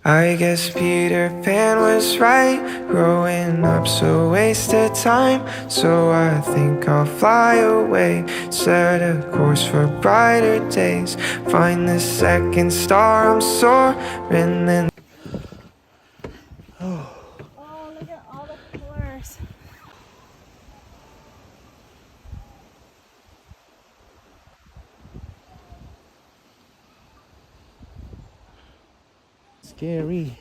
I guess Peter Pan was right. Growing up's a waste of time. So I think I'll fly away, set a course for brighter days. Find the second star, I'm soaring and Oh, look at all the colors. Scary.